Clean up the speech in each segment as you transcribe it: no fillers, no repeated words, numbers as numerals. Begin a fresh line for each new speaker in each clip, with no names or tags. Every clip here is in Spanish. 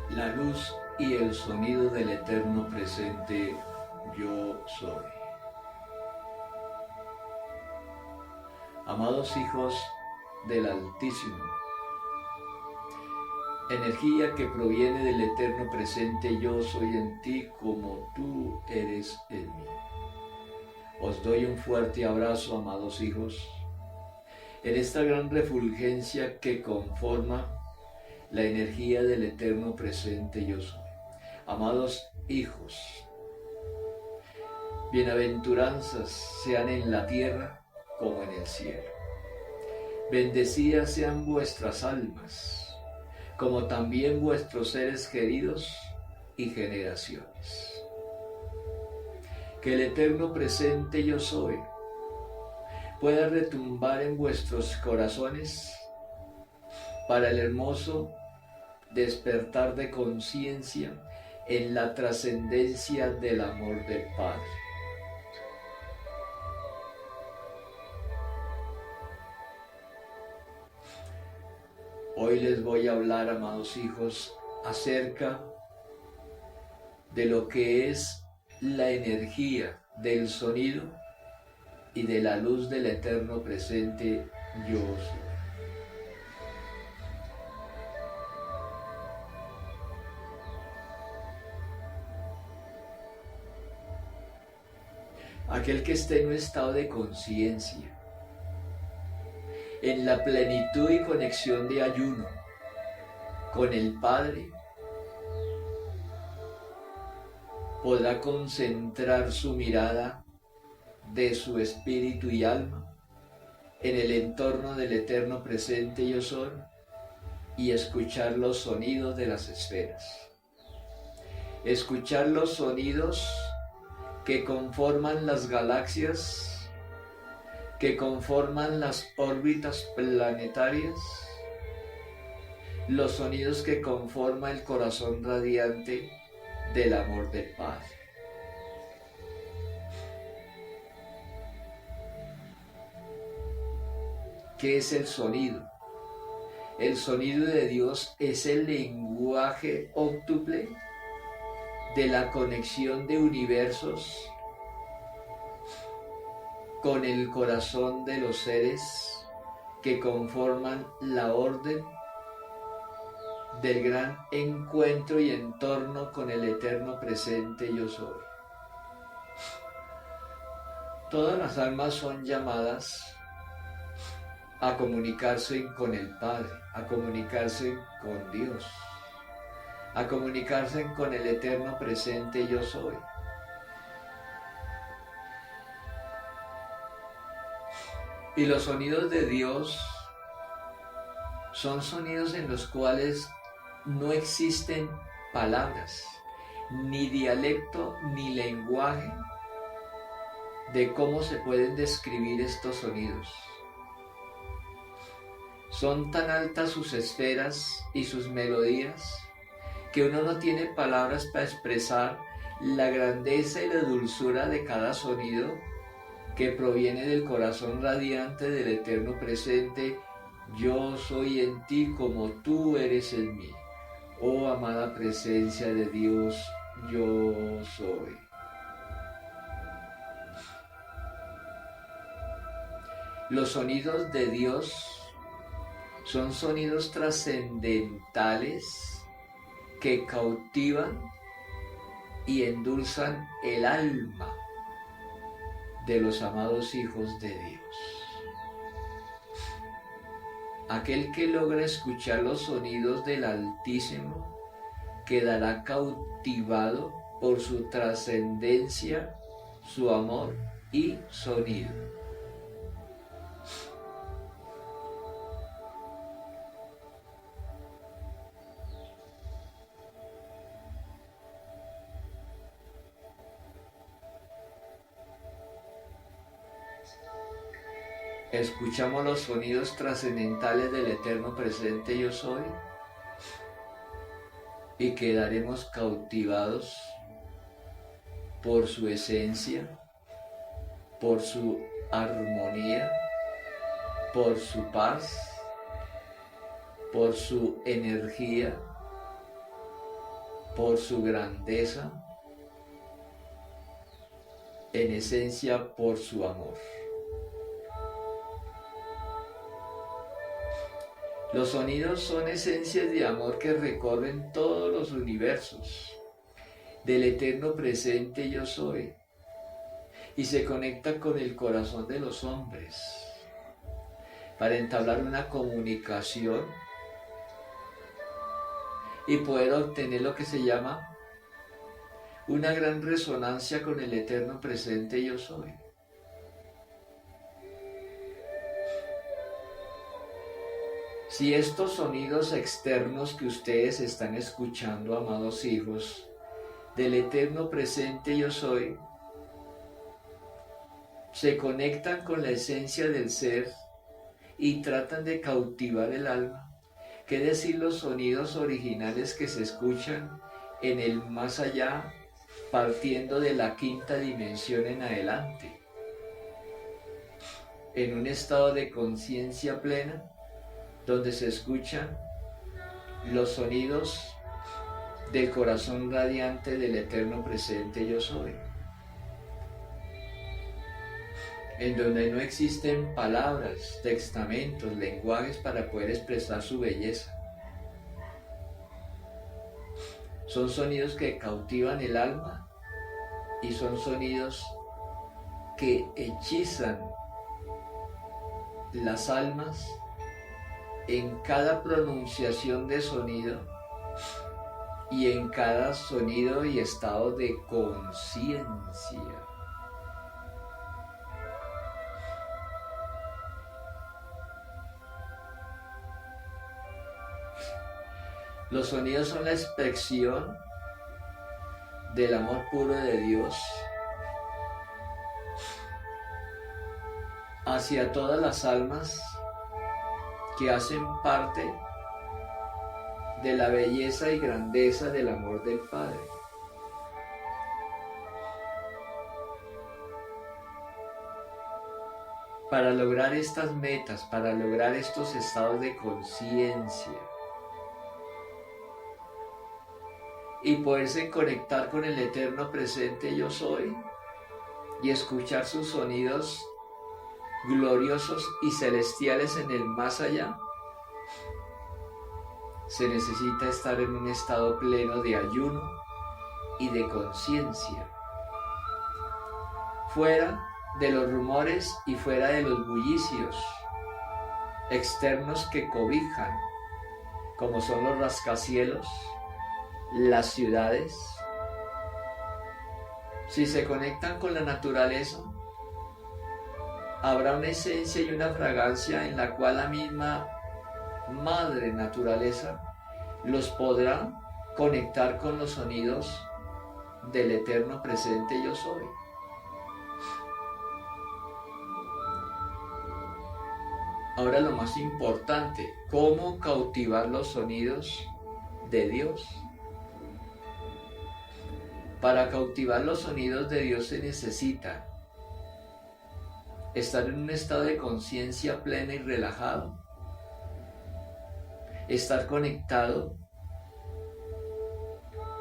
la luz y el sonido del eterno presente yo soy. Amados hijos del Altísimo, energía que proviene del eterno presente yo soy en ti como tú eres en mí. Os doy un fuerte abrazo, amados hijos, en esta gran refulgencia que conforma la energía del eterno presente yo soy. Amados hijos, bienaventuranzas sean en la tierra como en el cielo. Bendecidas sean vuestras almas, como también vuestros seres queridos y generaciones. Que el eterno presente yo soy pueda retumbar en vuestros corazones para el hermoso despertar de conciencia en la trascendencia del amor del Padre. Hoy les voy a hablar, amados hijos, acerca de lo que es la energía del sonido y de la luz del eterno presente yo soy. Aquel que esté en un estado de conciencia, en la plenitud y conexión de ayuno con el Padre, podrá concentrar su mirada de su espíritu y alma en el entorno del eterno presente yo soy y escuchar los sonidos de las esferas. Escuchar los sonidos que conforman las galaxias, que conforman las órbitas planetarias, los sonidos que conforman el corazón radiante del amor del Padre. ¿Qué es el sonido? El sonido de Dios es el lenguaje óctuple de la conexión de universos con el corazón de los seres que conforman la orden del gran encuentro y entorno con el eterno presente yo soy. Todas las almas son llamadas a comunicarse con el Padre, a comunicarse con Dios, a comunicarse con el eterno presente yo soy. Y los sonidos de Dios son sonidos en los cuales no existen palabras, ni dialecto, ni lenguaje de cómo se pueden describir estos sonidos. Son tan altas sus esferas y sus melodías que uno no tiene palabras para expresar la grandeza y la dulzura de cada sonido que proviene del corazón radiante del eterno presente. Yo soy en ti como tú eres en mí. Oh amada presencia de Dios, yo soy. Los sonidos de Dios son sonidos trascendentales que cautivan y endulzan el alma de los amados hijos de Dios. Aquel que logra escuchar los sonidos del Altísimo quedará cautivado por su trascendencia, su amor y sonido. Escuchamos los sonidos trascendentales del eterno presente yo soy y quedaremos cautivados por su esencia, por su armonía, por su paz, por su energía por su grandeza, en esencia por su amor. Los sonidos son esencias de amor que recorren todos los universos del eterno presente yo soy y se conectan con el corazón de los hombres para entablar una comunicación y poder obtener lo que se llama una gran resonancia con el eterno presente yo soy. Si estos sonidos externos que ustedes están escuchando, amados hijos, del eterno presente yo soy, se conectan con la esencia del ser y tratan de cautivar el alma, qué decir los sonidos originales que se escuchan en el más allá, partiendo de la quinta dimensión en adelante, en un estado de conciencia plena, donde se escuchan los sonidos del corazón radiante del eterno presente yo soy, en donde no existen palabras, textamentos, lenguajes para poder expresar su belleza. Son sonidos que cautivan el alma y son sonidos que hechizan las almas en cada pronunciación de sonido y en cada sonido y estado de conciencia. Los sonidos son la expresión del amor puro de Dios hacia todas las almas que hacen parte de la belleza y grandeza del amor del Padre. Para lograr estas metas, para lograr estos estados de conciencia y poderse conectar con el eterno presente yo soy y escuchar sus sonidos gloriosos y celestiales en el más allá, se necesita estar en un estado pleno de ayuno y de conciencia, fuera de los rumores y fuera de los bullicios externos que cobijan, como son los rascacielos, las ciudades. Si se conectan con la naturaleza, habrá una esencia y una fragancia en la cual la misma madre naturaleza los podrá conectar con los sonidos del eterno presente yo soy. Ahora lo más importante, ¿cómo cautivar los sonidos de Dios? Para cautivar los sonidos de Dios se necesita estar en un estado de conciencia plena y relajado, estar conectado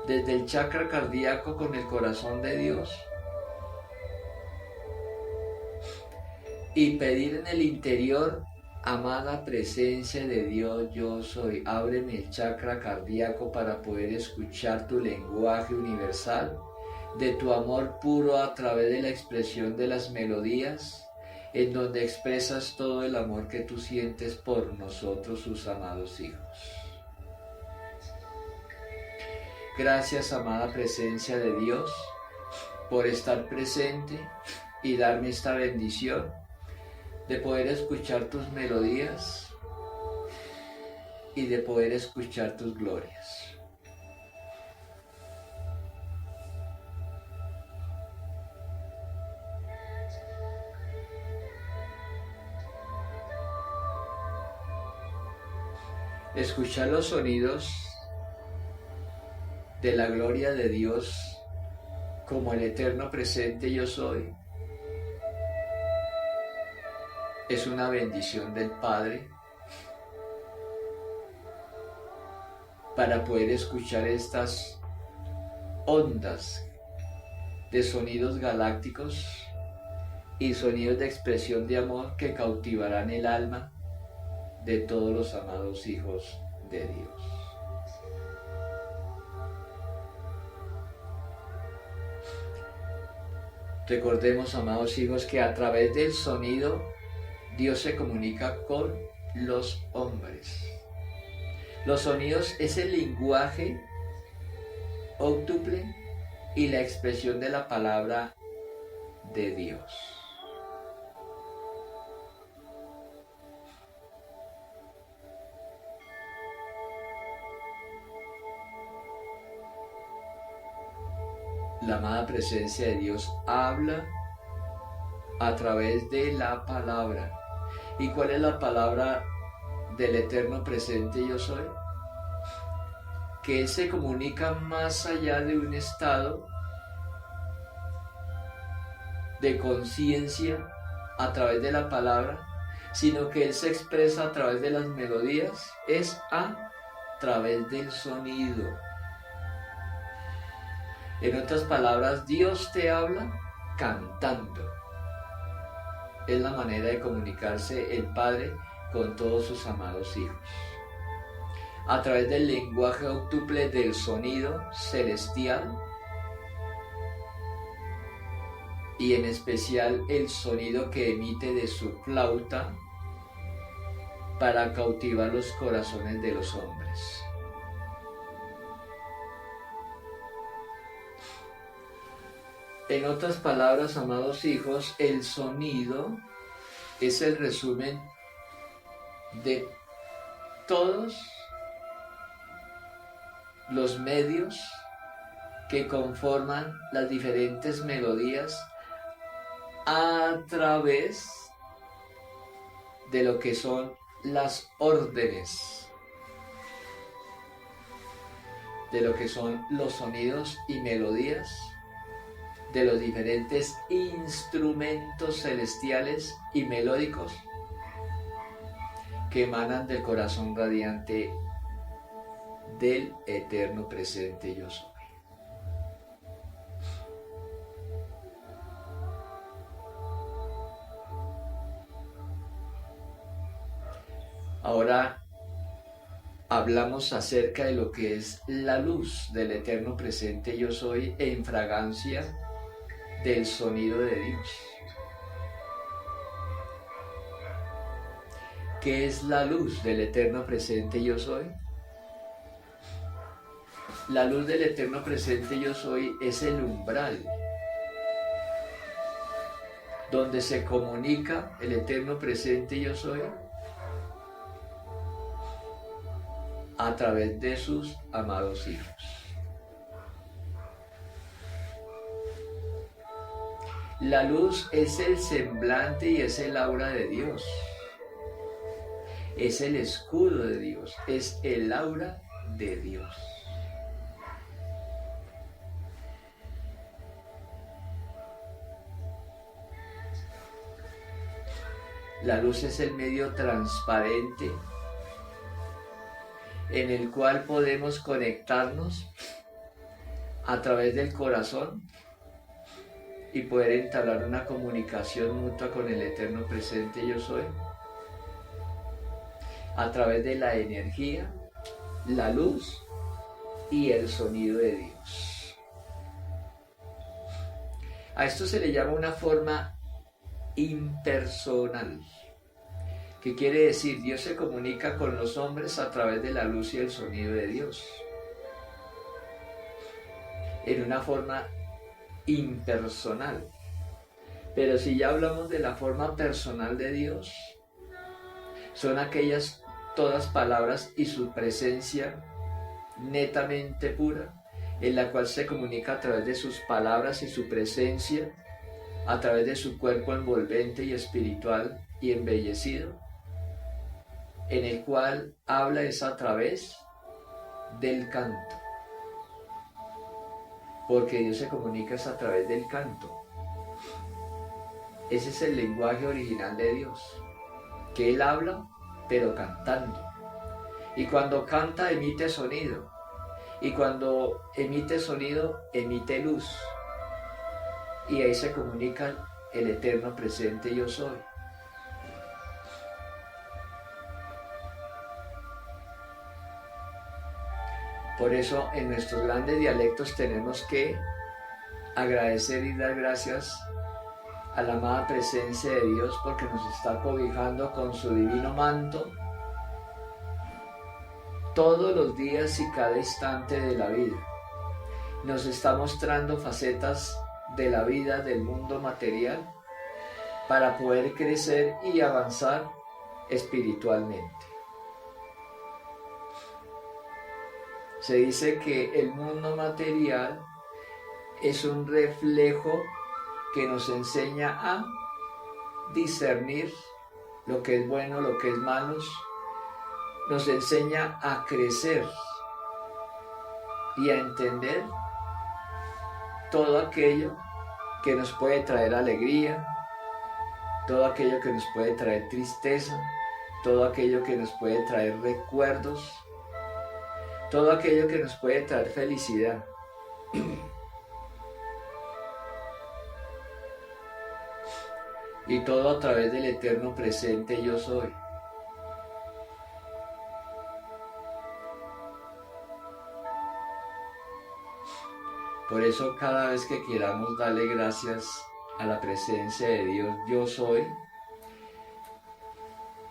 desde el chakra cardíaco con el corazón de Dios y pedir en el interior: amada presencia de Dios, yo soy, ábreme el chakra cardíaco para poder escuchar tu lenguaje universal, de tu amor puro a través de la expresión de las melodías, en donde expresas todo el amor que tú sientes por nosotros, sus amados hijos. Gracias, amada presencia de Dios, por estar presente y darme esta bendición de poder escuchar tus melodías y de poder escuchar tus glorias. Escuchar los sonidos de la gloria de Dios como el eterno presente yo soy es una bendición del Padre para poder escuchar estas ondas de sonidos galácticos y sonidos de expresión de amor que cautivarán el alma de todos los amados hijos de Dios. Recordemos, amados hijos, que a través del sonido Dios se comunica con los hombres. Los sonidos es el lenguaje óctuple y la expresión de la palabra de Dios. La amada presencia de Dios habla a través de la palabra. ¿Y cuál es la palabra del eterno presente yo soy? Que Él se comunica más allá de un estado de conciencia a través de la palabra, sino que Él se expresa a través de las melodías, es a través del sonido. En otras palabras, Dios te habla cantando. Es la manera de comunicarse el Padre con todos sus amados hijos. A través del lenguaje óctuple del sonido celestial y en especial el sonido que emite de su flauta para cautivar los corazones de los hombres. En otras palabras, amados hijos, el sonido es el resumen de todos los medios que conforman las diferentes melodías a través de lo que son las órdenes, de lo que son los sonidos y melodías de los diferentes instrumentos celestiales y melódicos que emanan del corazón radiante del eterno presente yo soy. Ahora hablamos acerca de lo que es la luz del eterno presente yo soy en fragancia del sonido de Dios. ¿Qué es la luz del eterno presente yo soy? La luz del eterno presente yo soy es el umbral donde se comunica el eterno presente yo soy a través de sus amados hijos. La luz es el semblante y es el aura de Dios. Es el escudo de Dios, es el aura de Dios. La luz es el medio transparente en el cual podemos conectarnos a través del corazón y poder entablar una comunicación mutua con el eterno presente yo soy a través de la energía, la luz y el sonido de Dios. A esto se le llama una forma impersonal, que quiere decir Dios se comunica con los hombres a través de la luz y el sonido de Dios, en una forma impersonal. Pero si ya hablamos de la forma personal de Dios, son aquellas todas palabras y su presencia netamente pura, en la cual se comunica a través de sus palabras y su presencia, a través de su cuerpo envolvente y espiritual y embellecido, en el cual habla es a través del canto, porque Dios se comunica es a través del canto. Ese es el lenguaje original de Dios, que Él habla pero cantando, y cuando canta emite sonido, Y cuando emite sonido, emite luz. Y ahí se comunica el eterno presente yo soy. Por eso en nuestros grandes dialectos tenemos que agradecer y dar gracias a la amada presencia de Dios porque nos está cobijando con su divino manto todos los días y cada instante de la vida. Nos está mostrando facetas de la vida del mundo material para poder crecer y avanzar espiritualmente. Se dice que el mundo material es un reflejo que nos enseña a discernir lo que es bueno, lo que es malo, nos enseña a crecer y a entender todo aquello que nos puede traer alegría, todo aquello que nos puede traer tristeza, todo aquello que nos puede traer recuerdos, todo aquello que nos puede traer felicidad. Y todo a través del eterno presente yo soy. Por eso cada vez que queramos darle gracias a la presencia de Dios yo soy,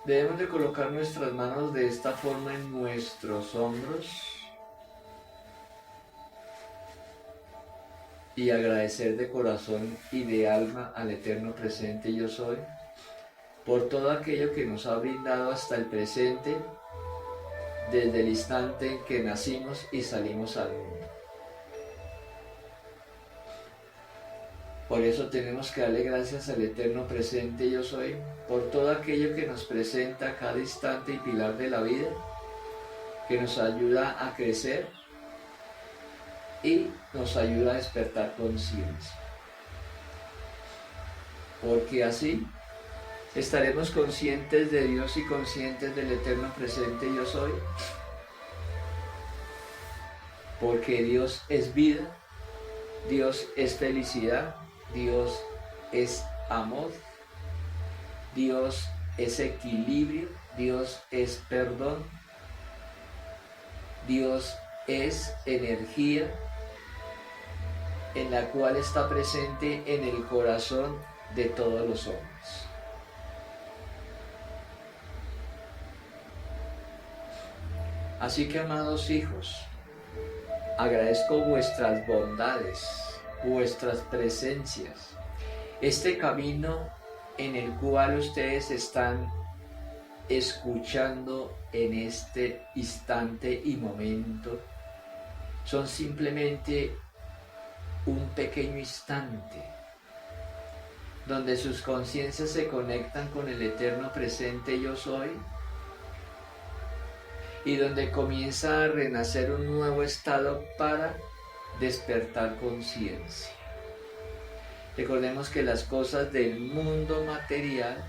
debemos de colocar nuestras manos de esta forma en nuestros hombros y agradecer de corazón y de alma al eterno presente yo soy por todo aquello que nos ha brindado hasta el presente desde el instante en que nacimos y salimos al mundo. Por eso tenemos que darle gracias al eterno presente yo soy por todo aquello que nos presenta a cada instante y pilar de la vida, que nos ayuda a crecer y nos ayuda a despertar conciencia. Porque así estaremos conscientes de Dios y conscientes del eterno presente yo soy. Porque Dios es vida, Dios es felicidad, Dios es amor, Dios es equilibrio, Dios es perdón, Dios es energía en la cual está presente en el corazón de todos los hombres. Así que, amados hijos, agradezco vuestras bondades, vuestras presencias, este camino en el cual ustedes están escuchando en este instante y momento, son simplemente un pequeño instante donde sus conciencias se conectan con el eterno presente yo soy y donde comienza a renacer un nuevo estado para despertar conciencia. Recordemos que las cosas del mundo material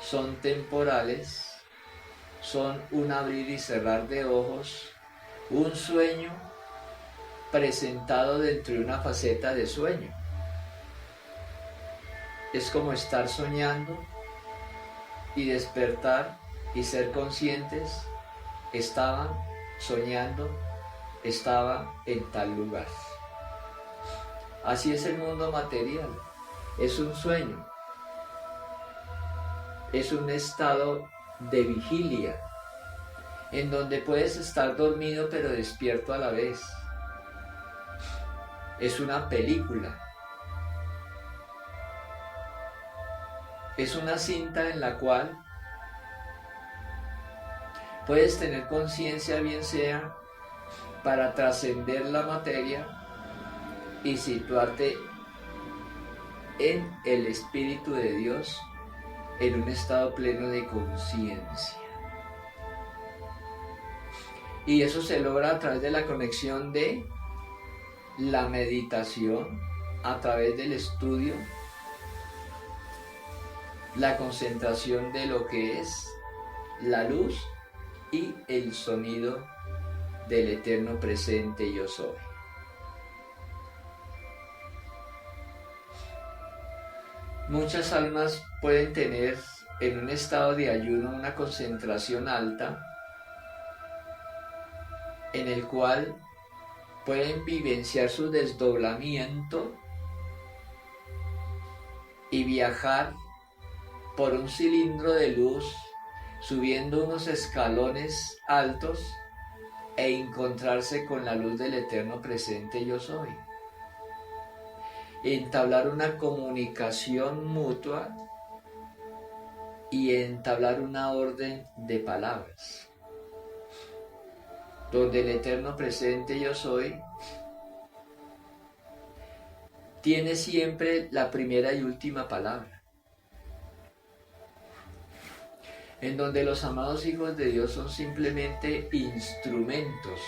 son temporales, son un abrir y cerrar de ojos, un sueño presentado dentro de una faceta de sueño. Es como estar soñando y despertar y ser conscientes. Estaba soñando, estaba en tal lugar. Así es el mundo material, es un sueño, es un estado de vigilia, en donde puedes estar dormido pero despierto a la vez. Es una película, es una cinta en la cual puedes tener conciencia, bien sea para trascender la materia y situarte en el Espíritu de Dios en un estado pleno de conciencia. Y eso se logra a través de la conexión de la meditación, a través del estudio, la concentración de lo que es la luz y el sonido del eterno presente yo soy. Muchas almas pueden tener en un estado de ayuno una concentración alta en el cual pueden vivenciar su desdoblamiento y viajar por un cilindro de luz, subiendo unos escalones altos e encontrarse con la luz del eterno presente yo soy. Entablar una comunicación mutua y entablar una orden de palabras, donde el eterno presente yo soy tiene siempre la primera y última palabra, en donde los amados hijos de Dios son simplemente instrumentos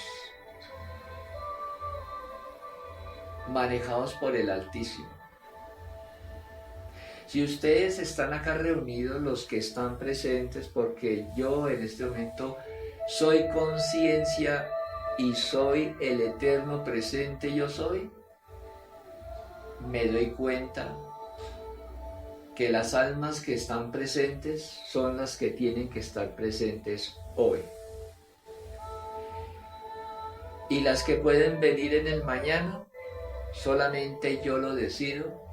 manejados por el Altísimo. Si ustedes están acá reunidos, los que están presentes, porque yo en este momento soy conciencia y soy el eterno presente yo soy, me doy cuenta que las almas que están presentes son las que tienen que estar presentes hoy. Y las que pueden venir en el mañana, solamente yo lo decido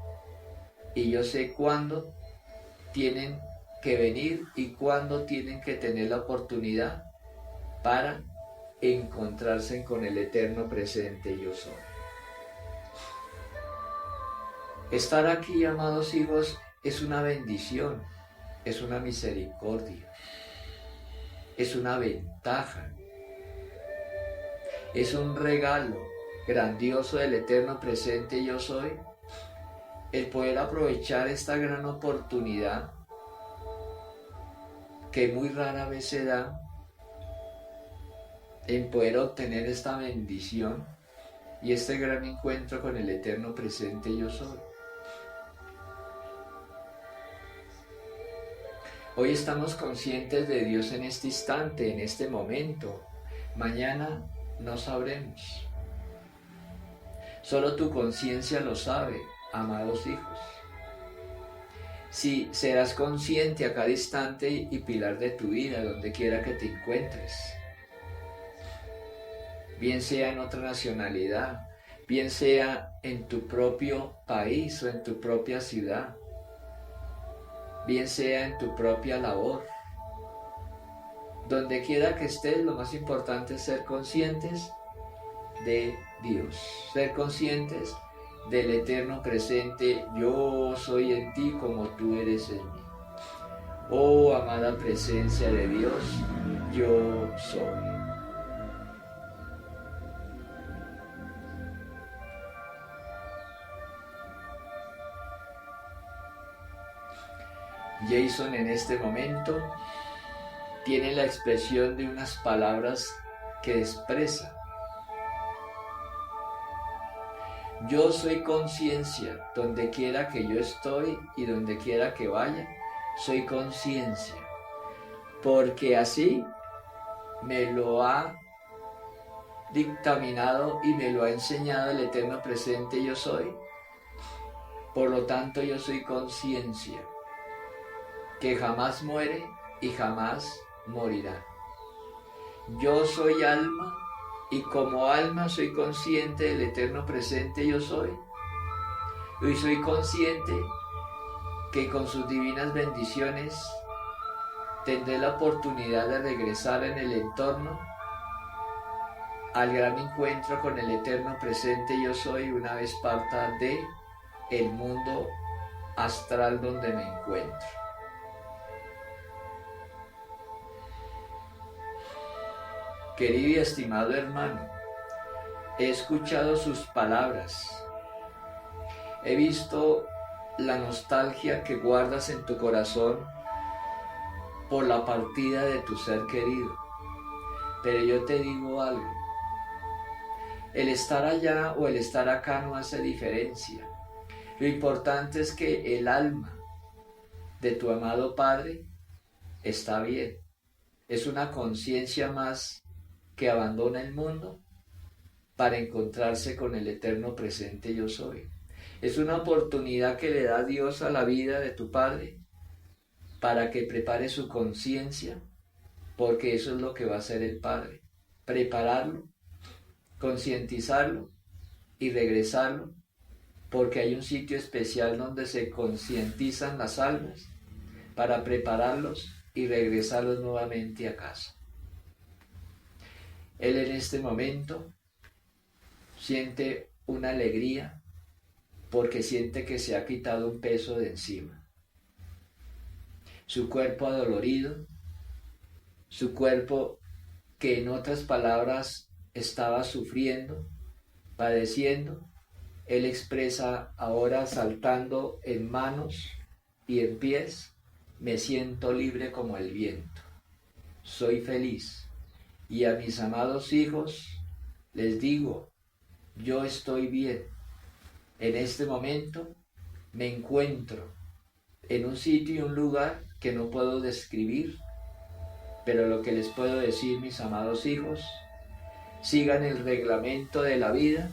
y yo sé cuándo tienen que venir y cuándo tienen que tener la oportunidad para encontrarse con el eterno presente yo soy. Estar aquí, amados hijos, es una bendición, es una misericordia, es una ventaja, es un regalo grandioso del eterno presente yo soy, el poder aprovechar esta gran oportunidad que muy rara vez se da, en poder obtener esta bendición y este gran encuentro con el eterno presente yo soy. Hoy estamos conscientes de Dios en este instante, en este momento. Mañana no sabremos. Solo tu conciencia lo sabe, amados hijos. Si serás consciente a cada instante y pilar de tu vida, donde quiera que te encuentres, bien sea en otra nacionalidad, bien sea en tu propio país o en tu propia ciudad, bien sea en tu propia labor, donde quiera que estés, lo más importante es ser conscientes de Dios, ser conscientes del eterno presente, yo soy en ti como tú eres en mí. Oh amada presencia de Dios, yo soy. Jason en este momento tiene la expresión de unas palabras que expresa: yo soy conciencia, donde quiera que yo estoy y donde quiera que vaya, soy conciencia, porque así me lo ha dictaminado y me lo ha enseñado el eterno presente yo soy. Por lo tanto, yo soy conciencia, que jamás muere y jamás morirá. Yo soy alma y como alma soy consciente del eterno presente yo soy. Y soy consciente que con sus divinas bendiciones tendré la oportunidad de regresar en el entorno al gran encuentro con el eterno presente yo soy una vez parta de el mundo astral donde me encuentro. Querido y estimado hermano, he escuchado sus palabras, he visto la nostalgia que guardas en tu corazón por la partida de tu ser querido, pero yo te digo algo, el estar allá o el estar acá no hace diferencia, lo importante es que el alma de tu amado Padre está bien, es una conciencia más que abandona el mundo para encontrarse con el eterno presente yo soy. Es una oportunidad que le da Dios a la vida de tu padre para que prepare su conciencia, porque eso es lo que va a hacer el Padre, prepararlo, concientizarlo y regresarlo, porque hay un sitio especial donde se concientizan las almas para prepararlos y regresarlos nuevamente a casa. Él en este momento siente una alegría porque siente que se ha quitado un peso de encima. Su cuerpo adolorido, su cuerpo que en otras palabras estaba sufriendo, padeciendo, él expresa ahora saltando en manos y en pies: me siento libre como el viento, soy feliz, y a mis amados hijos les digo, yo estoy bien. En este momento me encuentro en un sitio y un lugar que no puedo describir, pero lo que les puedo decir, mis amados hijos, sigan el reglamento de la vida,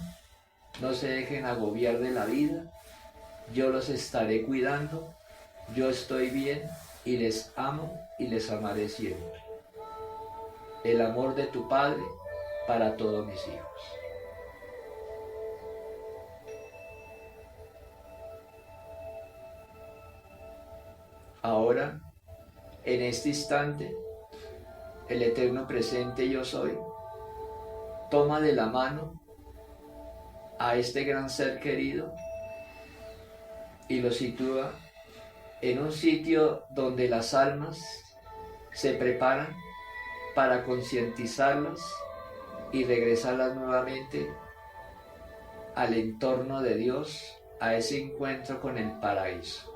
no se dejen agobiar de la vida, yo los estaré cuidando, yo estoy bien y les amo y les amaré siempre. El amor de tu Padre para todos mis hijos. Ahora, en este instante, el eterno presente yo soy toma de la mano a este gran ser querido y lo sitúa en un sitio donde las almas se preparan para concientizarlas y regresarlas nuevamente al entorno de Dios, a ese encuentro con el paraíso.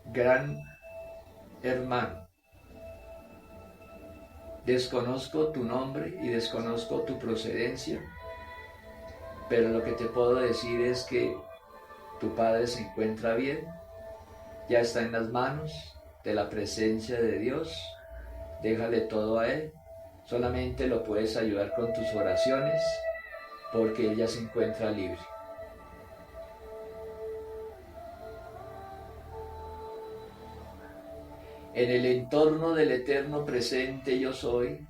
Gran hermano, desconozco tu nombre y desconozco tu procedencia, pero lo que te puedo decir es que tu Padre se encuentra bien, ya está en las manos de la presencia de Dios, déjale todo a Él, solamente lo puedes ayudar con tus oraciones, porque Él ya se encuentra libre. En el entorno del eterno presente yo soy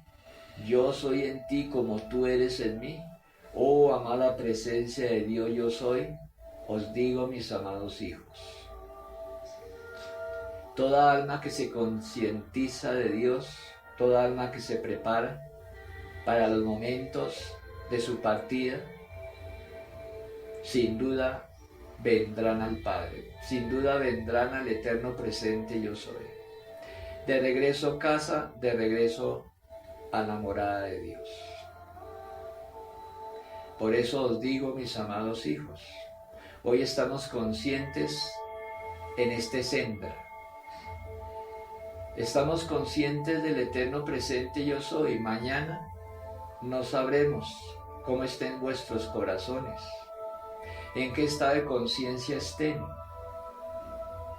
en ti como tú eres en mí. Oh amada presencia de Dios yo soy, os digo, mis amados hijos. Toda alma que se concientiza de Dios, toda alma que se prepara para los momentos de su partida, sin duda vendrán al Padre, sin duda vendrán al eterno presente yo soy. De regreso a casa, de regreso a la morada de Dios. Por eso os digo, mis amados hijos, hoy estamos conscientes en este sendero. Estamos conscientes del eterno presente yo soy. Mañana no sabremos cómo estén vuestros corazones, en qué estado de conciencia estén.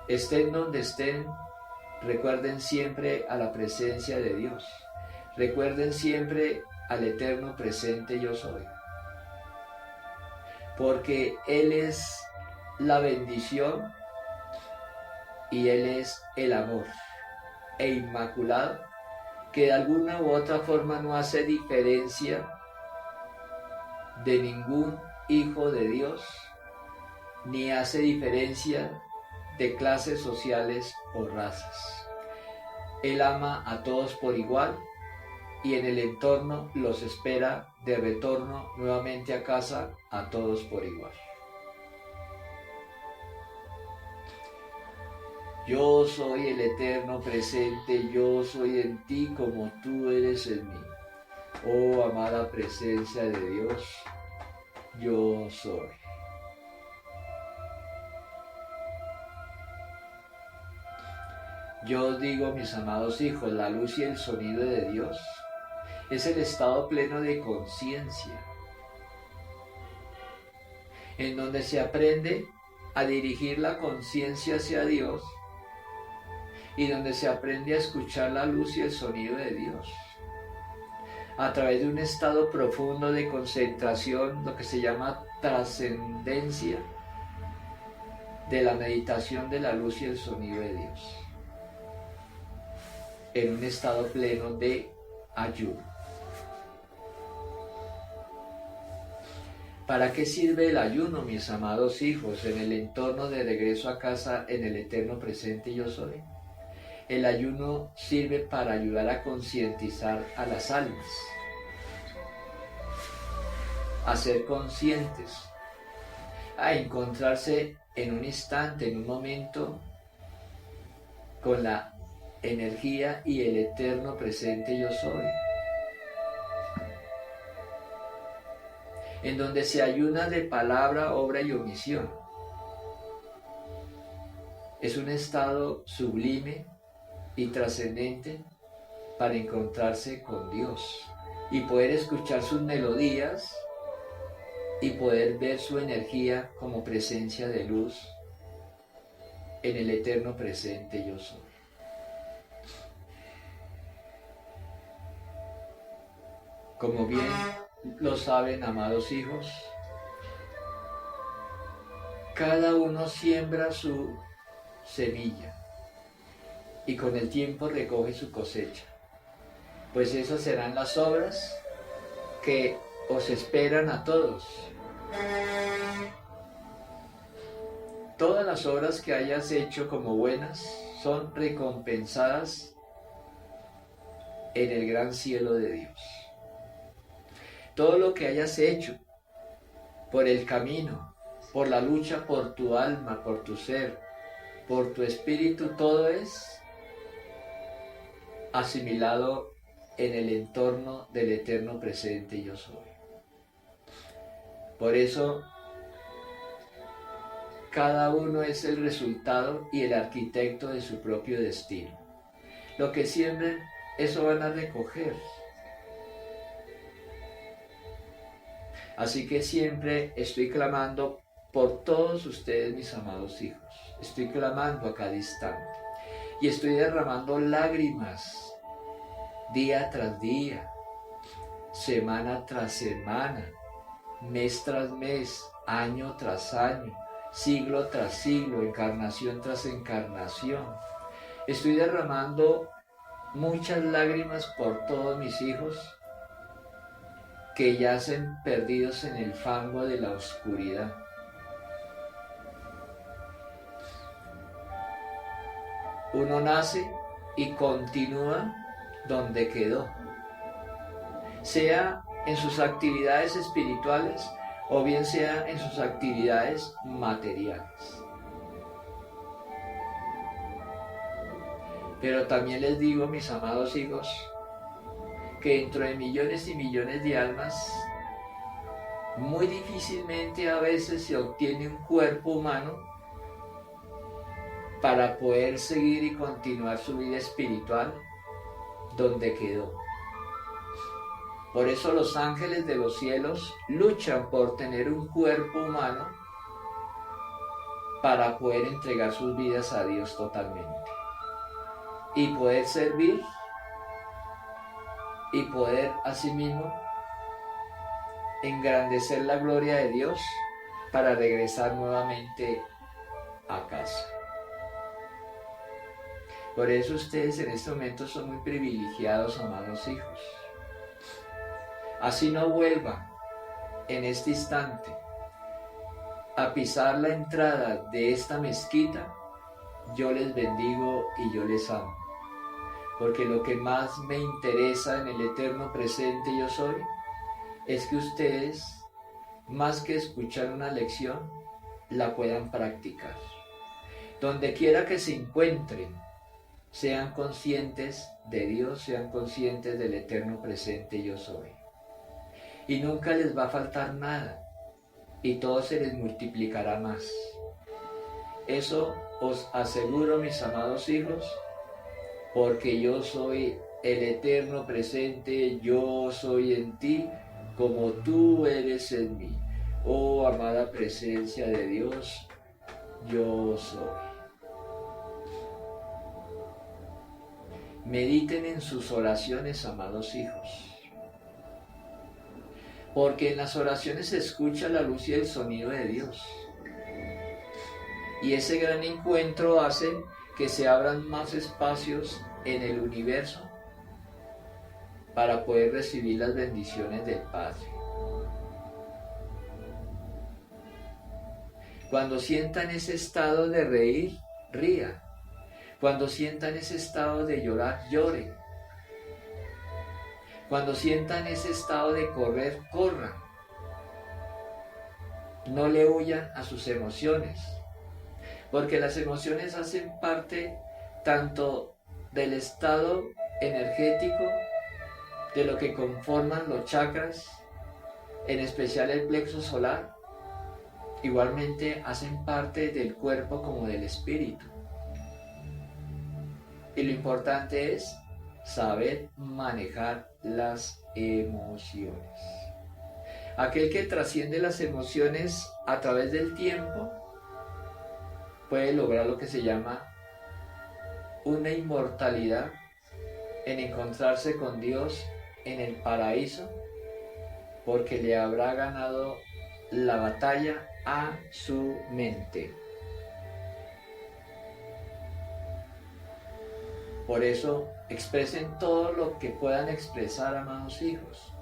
Estén donde estén, recuerden siempre a la presencia de Dios. Recuerden siempre al eterno presente yo soy. Porque Él es la bendición y Él es el amor e inmaculado, que de alguna u otra forma no hace diferencia de ningún hijo de Dios, ni hace diferencia de clases sociales o razas. Él ama a todos por igual y en el entorno los espera de retorno nuevamente a casa a todos por igual. Yo soy el eterno presente, yo soy en ti como tú eres en mí. Oh amada presencia de Dios, yo soy. Yo os digo, mis amados hijos, la luz y el sonido de Dios es el estado pleno de conciencia, en donde se aprende a dirigir la conciencia hacia Dios y donde se aprende a escuchar la luz y el sonido de Dios. A través de un estado profundo de concentración, lo que se llama trascendencia de la meditación de la luz y el sonido de Dios, en un estado pleno de ayuno. ¿Para qué sirve el ayuno, mis amados hijos, en el entorno de regreso a casa en el eterno presente yo soy? El ayuno sirve para ayudar a concientizar a las almas, a ser conscientes, a encontrarse en un instante, en un momento, con la energía y el eterno presente yo soy, en donde se ayuna de palabra, obra y omisión. Es un estado sublime y trascendente para encontrarse con Dios y poder escuchar sus melodías y poder ver su energía como presencia de luz en el eterno presente yo soy. Como bien lo saben, amados hijos, cada uno siembra su semilla y con el tiempo recoge su cosecha, pues esas serán las obras que os esperan a todos. Todas las obras que hayas hecho como buenas son recompensadas en el gran cielo de Dios. Todo lo que hayas hecho por el camino, por la lucha por tu alma, por tu ser, por tu espíritu, todo es asimilado en el entorno del eterno presente yo soy. Por eso, cada uno es el resultado y el arquitecto de su propio destino. Lo que siembren, eso van a recoger. Así que siempre estoy clamando por todos ustedes, mis amados hijos. Estoy clamando a cada instante. Y estoy derramando lágrimas día tras día, semana tras semana, mes tras mes, año tras año, siglo tras siglo, encarnación tras encarnación. Estoy derramando muchas lágrimas por todos mis hijos que yacen perdidos en el fango de la oscuridad. Uno nace y continúa donde quedó, sea en sus actividades espirituales o bien sea en sus actividades materiales. Pero también les digo, mis amados hijos, que dentro de millones y millones de almas, muy difícilmente a veces se obtiene un cuerpo humano para poder seguir y continuar su vida espiritual donde quedó. Por eso los ángeles de los cielos luchan por tener un cuerpo humano para poder entregar sus vidas a Dios totalmente y poder servir y poder asimismo engrandecer la gloria de Dios para regresar nuevamente a casa. Por eso ustedes en este momento son muy privilegiados, amados hijos. Así no vuelvan en este instante a pisar la entrada de esta mezquita, yo les bendigo y yo les amo. Porque lo que más me interesa en el eterno presente yo soy, es que ustedes, más que escuchar una lección, la puedan practicar. Donde quiera que se encuentren, sean conscientes de Dios, sean conscientes del eterno presente yo soy. Y nunca les va a faltar nada, y todo se les multiplicará más. Eso os aseguro, mis amados hijos, porque yo soy el eterno presente, yo soy en ti, como tú eres en mí. Oh amada presencia de Dios, yo soy. mediten en sus oraciones, amados hijos. Porque en las oraciones se escucha la luz y el sonido de Dios. Y ese gran encuentro hace que se abran más espacios en el universo para poder recibir las bendiciones del Padre. Cuando sientan ese estado de reír, ría. Cuando sientan ese estado de llorar, lloren. Cuando sientan ese estado de correr, corran. No le huyan a sus emociones, porque las emociones hacen parte tanto del estado energético, de lo que conforman los chakras, en especial el plexo solar. Igualmente hacen parte del cuerpo como del espíritu. Y lo importante es saber manejar las emociones. Aquel que trasciende las emociones a través del tiempo puede lograr lo que se llama una inmortalidad en encontrarse con Dios en el paraíso, porque le habrá ganado la batalla a su mente. Por eso, expresen todo lo que puedan expresar, amados hijos.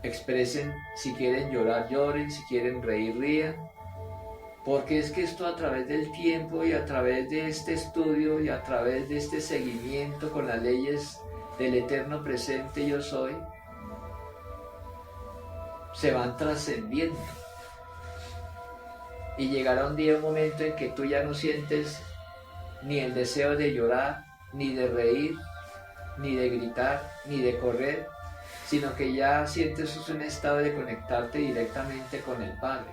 Expresen, si quieren llorar, lloren, si quieren reír, rían. Porque es que esto a través del tiempo y a través de este estudio y a través de este seguimiento con las leyes del eterno presente yo soy, se van trascendiendo. Y llegará un momento en que tú ya no sientes ni el deseo de llorar, ni de reír, ni de gritar, ni de correr, sino que ya sientes un estado de conectarte directamente con el Padre.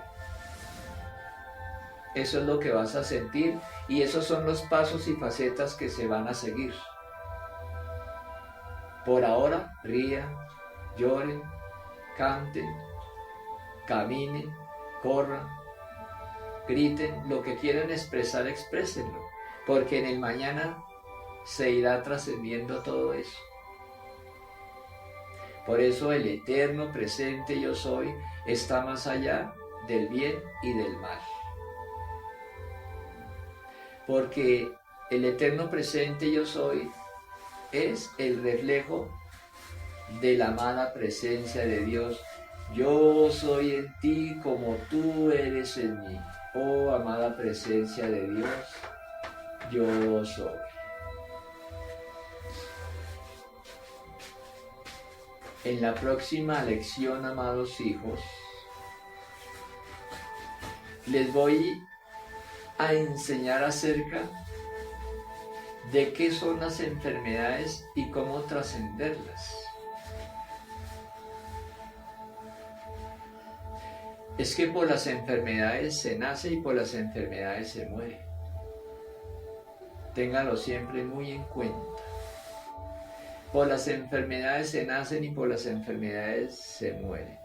Eso es lo que vas a sentir y esos son los pasos y facetas que se van a seguir. Por ahora, rían, lloren, canten, caminen, corran, griten, lo que quieran expresar, exprésenlo, porque en el mañana se irá trascendiendo todo eso. Por eso el eterno presente yo soy está más allá del bien y del mal. Porque el eterno presente yo soy es el reflejo de la amada presencia de Dios. Yo soy en ti como tú eres en mí. Oh amada presencia de Dios, yo soy. En la próxima lección, amados hijos, les voy a enseñar acerca de qué son las enfermedades y cómo trascenderlas. Es que por las enfermedades se nace y por las enfermedades se muere. Ténganlo siempre muy en cuenta. Por las enfermedades se nacen y por las enfermedades se mueren.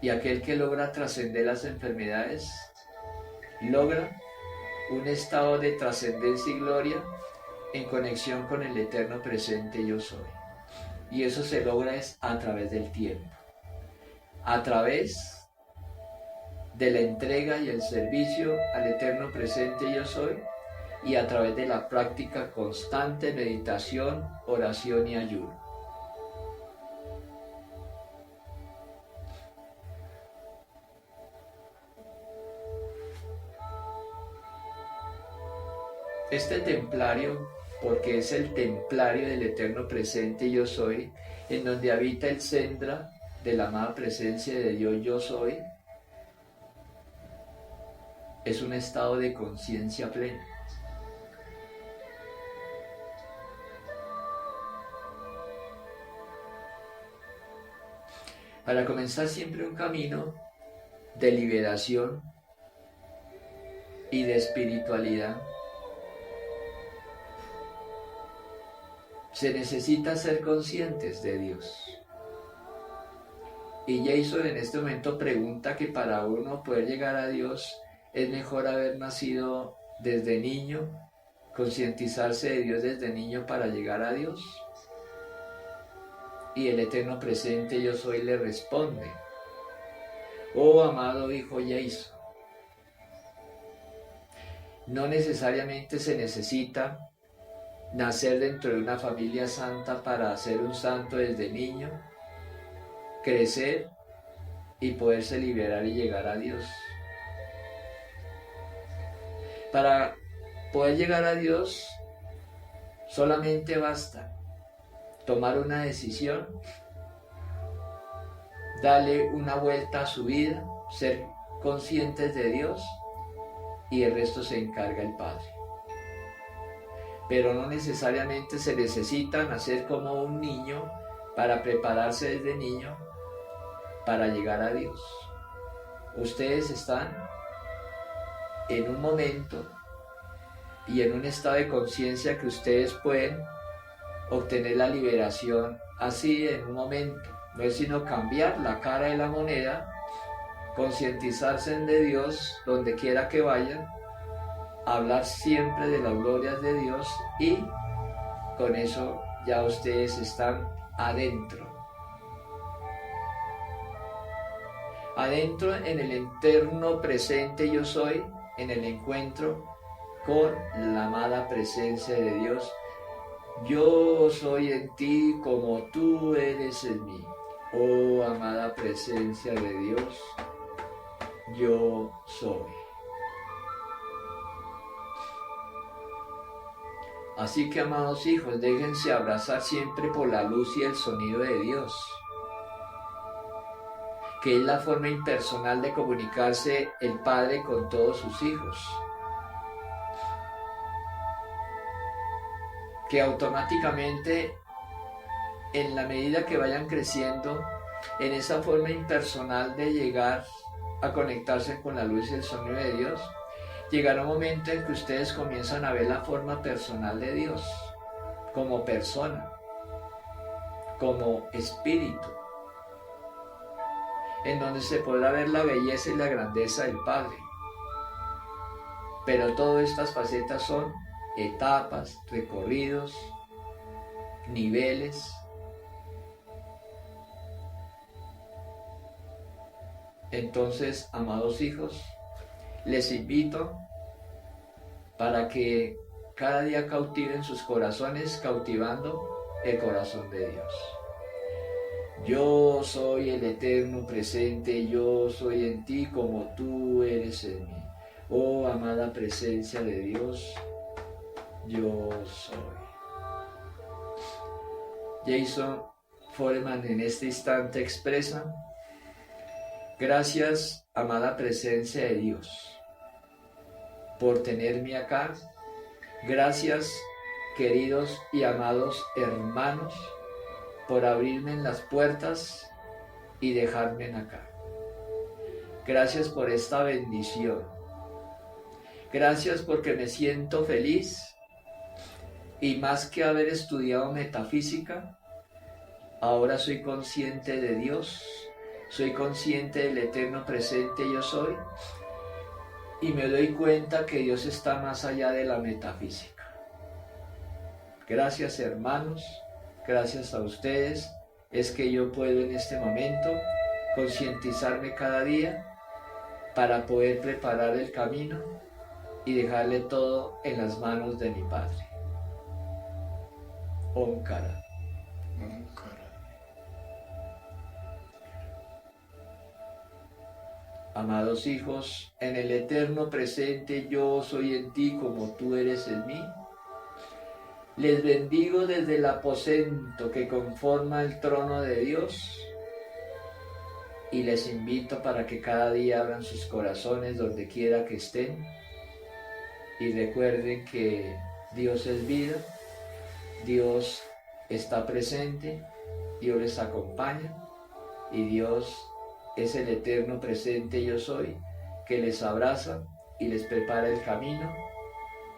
Y aquel que logra trascender las enfermedades, logra un estado de trascendencia y gloria en conexión con el eterno presente yo soy. Y eso se logra es a través del tiempo, a través de la entrega y el servicio al eterno presente yo soy, y a través de la práctica constante, meditación, oración y ayuno. Este templario, porque es el templario del eterno presente yo soy, en donde habita el Sendra de la amada presencia de Dios yo soy, es un estado de conciencia plena. Para comenzar siempre un camino de liberación y de espiritualidad, se necesita ser conscientes de Dios. Y Jason en este momento pregunta que para uno poder llegar a Dios es mejor haber nacido desde niño, concientizarse de Dios desde niño para llegar a Dios? Y el eterno presente yo soy le responde: oh amado hijo Jason, no necesariamente se necesita nacer dentro de una familia santa para ser un santo desde niño, crecer y poderse liberar y llegar a Dios. Para poder llegar a Dios solamente basta tomar una decisión, darle una vuelta a su vida, ser conscientes de Dios, y el resto se encarga el Padre. Pero no necesariamente se necesita nacer como un niño para prepararse desde niño para llegar a Dios. Ustedes están en un momento y en un estado de conciencia que ustedes pueden obtener la liberación así en un momento. No es sino cambiar la cara de la moneda, concientizarse de Dios donde quiera que vayan, hablar siempre de las glorias de Dios, y con eso ya ustedes están adentro. Adentro en el eterno presente yo soy, en el encuentro con la amada presencia de Dios. Yo soy en ti como tú eres en mí. Oh amada presencia de Dios, yo soy. Así que, amados hijos, déjense abrazar siempre por la luz y el sonido de Dios, que es la forma impersonal de comunicarse el Padre con todos sus hijos, que automáticamente, en la medida que vayan creciendo en esa forma impersonal de llegar a conectarse con la luz y el sonido de Dios, llegará un momento en que ustedes comienzan a ver la forma personal de Dios, como persona, como espíritu, en donde se podrá ver la belleza y la grandeza del Padre. Pero todas estas facetas son etapas, recorridos, niveles. Entonces, amados hijos, les invito para que cada día cautiven sus corazones, cautivando el corazón de Dios. Yo soy el eterno presente, yo soy en ti como tú eres en mí. Oh amada presencia de Dios, yo soy. Jason Foreman en este instante expresa: gracias, amada presencia de Dios, por tenerme acá. Gracias, queridos y amados hermanos, por abrirme las puertas y dejarme acá. Gracias por esta bendición. Gracias porque me siento feliz, y más que haber estudiado metafísica, ahora soy consciente de Dios, soy consciente del eterno presente yo soy, y me doy cuenta que Dios está más allá de la metafísica. Gracias, hermanos, gracias a ustedes, es que yo puedo en este momento concientizarme cada día para poder preparar el camino y dejarle todo en las manos de mi Padre. Omkara. Amados hijos, en el eterno presente yo soy en ti como tú eres en mí. Les bendigo desde el aposento que conforma el trono de Dios, y les invito para que cada día abran sus corazones donde quiera que estén y recuerden que Dios es vida, Dios está presente, Dios les acompaña, y Dios es el eterno presente yo soy, que les abraza y les prepara el camino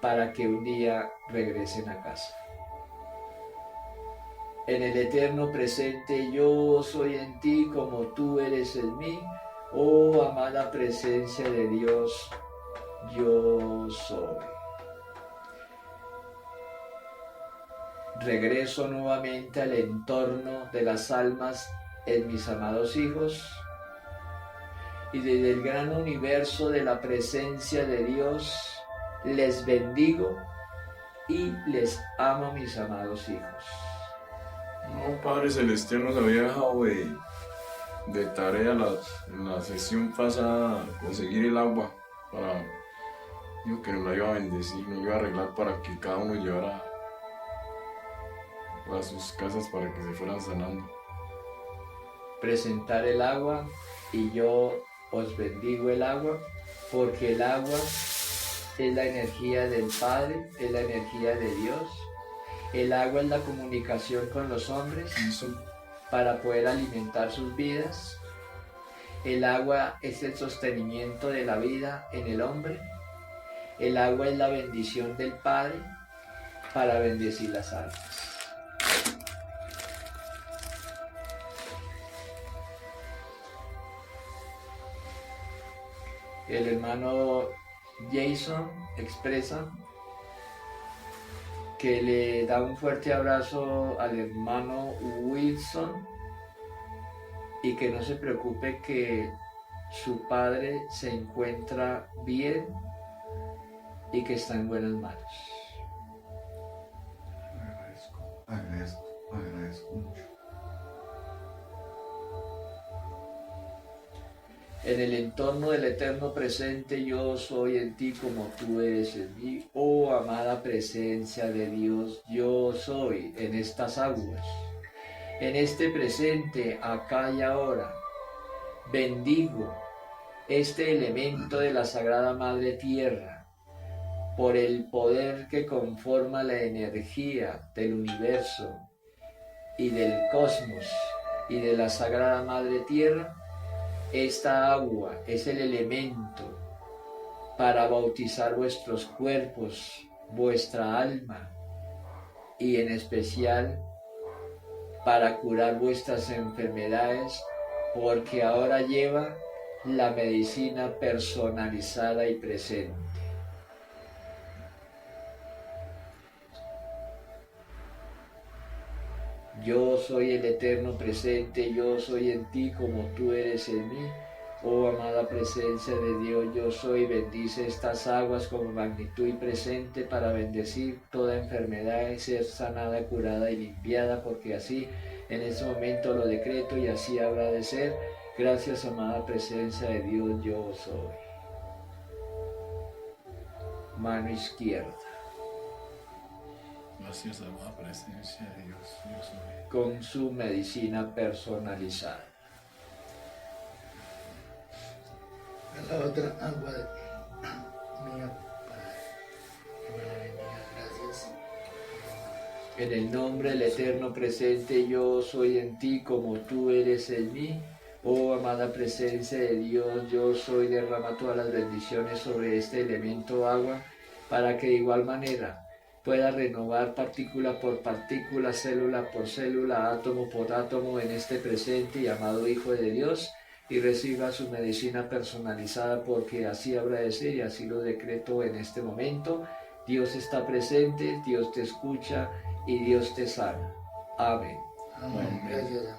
para que un día regresen a casa. En el eterno presente yo soy en ti como tú eres en mí. Oh amada presencia de Dios, yo soy. regreso nuevamente al entorno de las almas en mis amados hijos y desde el gran universo de la presencia de Dios les bendigo y les amo, mis amados hijos.
No, Padre Celestial, nos había dejado de tarea en la sesión pasada conseguir el agua para, digo, que nos la iba a bendecir, nos iba a arreglar para que cada uno llevara a sus casas para que se fueran sanando.
Presentar el agua y yo os bendigo el agua, porque el agua es la energía del Padre, es la energía de Dios. El agua es la comunicación con los hombres para poder alimentar sus vidas. El agua es el sostenimiento de la vida en el hombre. El agua es la bendición del Padre para bendecir las almas. El hermano Jason expresa que le da un fuerte abrazo al hermano Wilson y que no se preocupe, que su padre se encuentra bien y que está en buenas manos.
Agradezco mucho.
En el entorno del eterno presente, yo soy en ti como tú eres en mí. Oh amada presencia de Dios, yo soy en estas aguas, en este presente, acá y ahora. Bendigo este elemento de la Sagrada Madre Tierra por el poder que conforma la energía del universo y del cosmos y de la Sagrada Madre Tierra. Esta agua es el elemento para bautizar vuestros cuerpos, vuestra alma y en especial para curar vuestras enfermedades, porque ahora lleva la medicina personalizada y presente. Yo soy el eterno presente, yo soy en ti como tú eres en mí. Oh amada presencia de Dios, yo soy, bendice estas aguas como magnitud y presente para bendecir toda enfermedad y ser sanada, curada y limpiada, porque así en este momento lo decreto y así habrá de ser. Gracias, amada presencia de Dios, yo soy. Mano izquierda.
Gracias, amada presencia de Dios, yo soy.
Con su medicina personalizada.
La otra agua mía para que me la bendiga. Gracias.
En el nombre del eterno presente, yo soy en ti como tú eres en mí. Oh amada presencia de Dios, yo soy, derrama todas las bendiciones sobre este elemento agua, para que de igual manera pueda renovar partícula por partícula, célula por célula, átomo por átomo en este presente y amado Hijo de Dios, y reciba su medicina personalizada, porque así habrá de ser y así lo decreto en este momento. Dios está presente, Dios te escucha y Dios te sana. Amén.
Amén. Gracias.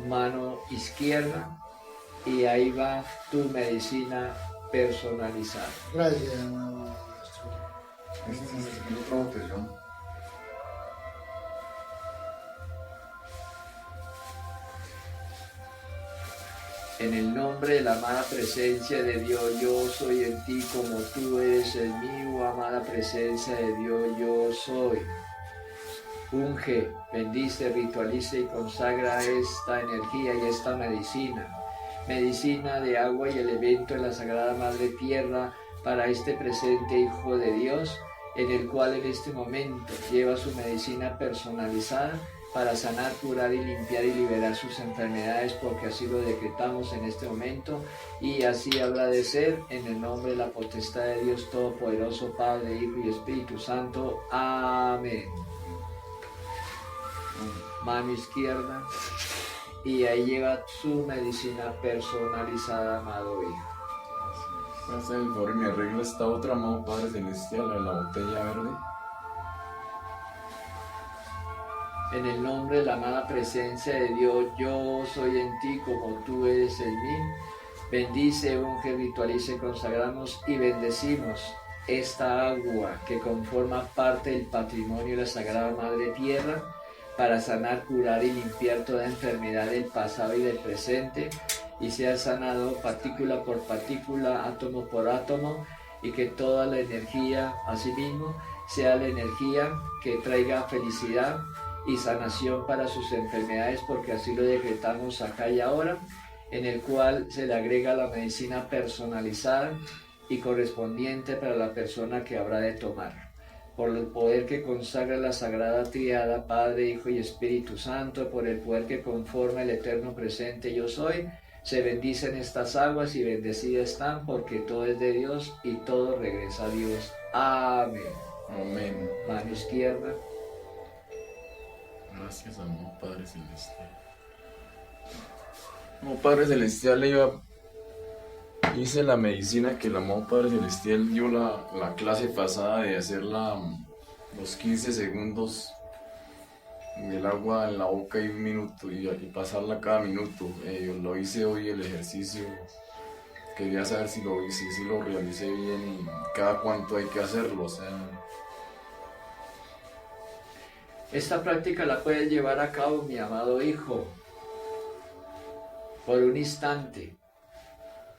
Mano izquierda y ahí va tu medicina personalizada.
Gracias, amado nuestro.
Esta es otra botellón.
En el nombre de la amada presencia de Dios, yo soy en ti como tú eres en mí, oh amada presencia de Dios, yo soy. Unge, bendice, ritualiza y consagra esta energía y esta medicina. Medicina de agua y elemento de la Sagrada Madre Tierra para este presente Hijo de Dios, en el cual en este momento lleva su medicina personalizada para sanar, curar y limpiar y liberar sus enfermedades, porque así lo decretamos en este momento y así habrá de ser, en el nombre de la potestad de Dios Todopoderoso, Padre, Hijo y Espíritu Santo. Amén. Mano izquierda y ahí lleva su medicina personalizada, amado Hijo.
Gracias el favor y me arregla esta otra, amado Padre Celestial, en la botella verde.
En el nombre de la amada presencia de Dios, yo soy en ti como tú eres en mí. Bendice, unge, ritualice, consagramos y bendecimos esta agua que conforma parte del patrimonio de la Sagrada Madre Tierra para sanar, curar y limpiar toda enfermedad del pasado y del presente, y sea sanado partícula por partícula, átomo por átomo, y que toda la energía, asimismo, sea la energía que traiga felicidad y sanación para sus enfermedades, porque así lo decretamos acá y ahora, en el cual se le agrega la medicina personalizada y correspondiente para la persona que habrá de tomar. Por el poder que consagra la Sagrada Triada, Padre, Hijo y Espíritu Santo, por el poder que conforma el eterno presente yo soy, se bendicen estas aguas y bendecidas están, porque todo es de Dios y todo regresa a Dios. Amén.
Amén.
Mano izquierda.
Gracias, amado Padre Celestial. Como Padre Celestial, hice la medicina que el amado Padre Celestial dio la clase pasada de hacer los 15 segundos del agua en la boca y un minuto y pasarla cada minuto. Yo lo hice hoy el ejercicio. Quería saber si lo hice, si lo realicé bien y cada cuánto hay que hacerlo. O sea,
esta práctica la puedes llevar a cabo, mi amado hijo, por un instante,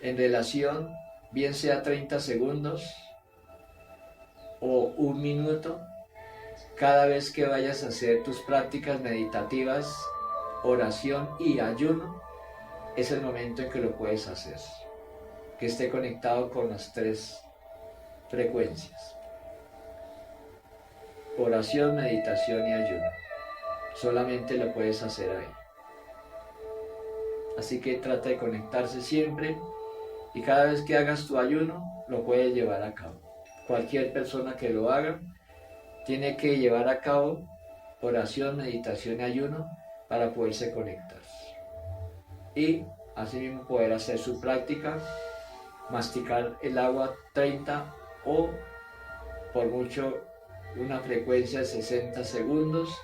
en relación, bien sea 30 segundos o un minuto, cada vez que vayas a hacer tus prácticas meditativas, oración y ayuno, es el momento en que lo puedes hacer, que esté conectado con las 3 frecuencias: oración, meditación y ayuno. Solamente lo puedes hacer ahí. Así que trata de conectarse siempre, y cada vez que hagas tu ayuno lo puedes llevar a cabo. Cualquier persona que lo haga tiene que llevar a cabo oración, meditación y ayuno para poderse conectar. Y asimismo poder hacer su práctica, masticar el agua 30 o por mucho una frecuencia de 60 segundos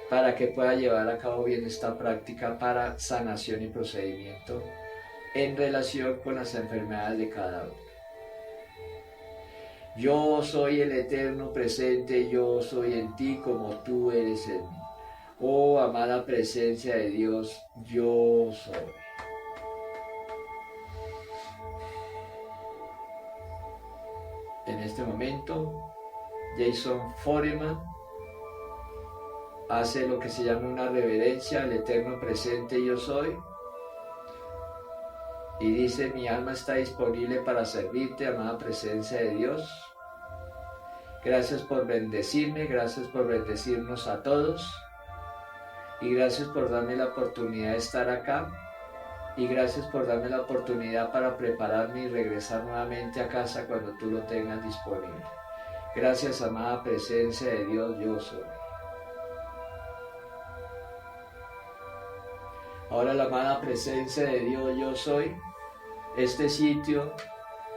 para que pueda llevar a cabo bien esta práctica para sanación y procedimiento en relación con las enfermedades de cada uno. Yo soy el eterno presente, yo soy en ti como tú eres en mí. Oh amada presencia de Dios, yo soy. En este momento, Jason Foreman hace lo que se llama una reverencia al eterno presente yo soy y dice: mi alma está disponible para servirte, amada presencia de Dios. Gracias por bendecirme, gracias por bendecirnos a todos y gracias por darme la oportunidad de estar acá y gracias por darme la oportunidad para prepararme y regresar nuevamente a casa cuando tú lo tengas disponible. Gracias, amada presencia de Dios, yo soy. Ahora la amada presencia de Dios, yo soy. Este sitio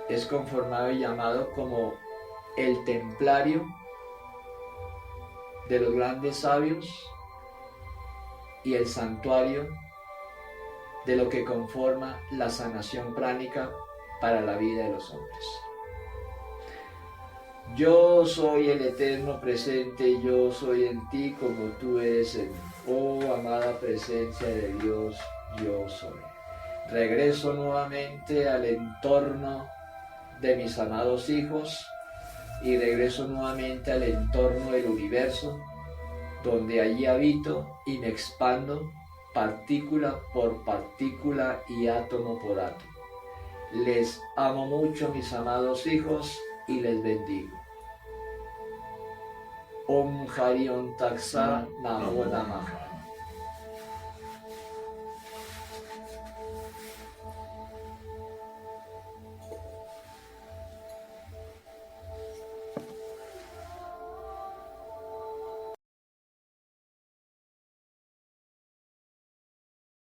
es conformado y llamado como el templario de los grandes sabios y el santuario de lo que conforma la sanación pránica para la vida de los hombres. Yo soy el eterno presente, yo soy en ti como tú eres en mí. Oh amada presencia de Dios, yo soy. Regreso nuevamente al entorno de mis amados hijos y regreso nuevamente al entorno del universo, donde allí habito y me expando partícula por partícula y átomo por átomo. Les amo mucho, mis amados hijos, y les bendigo. Om Hari Om Tat Sat Namo Namaha.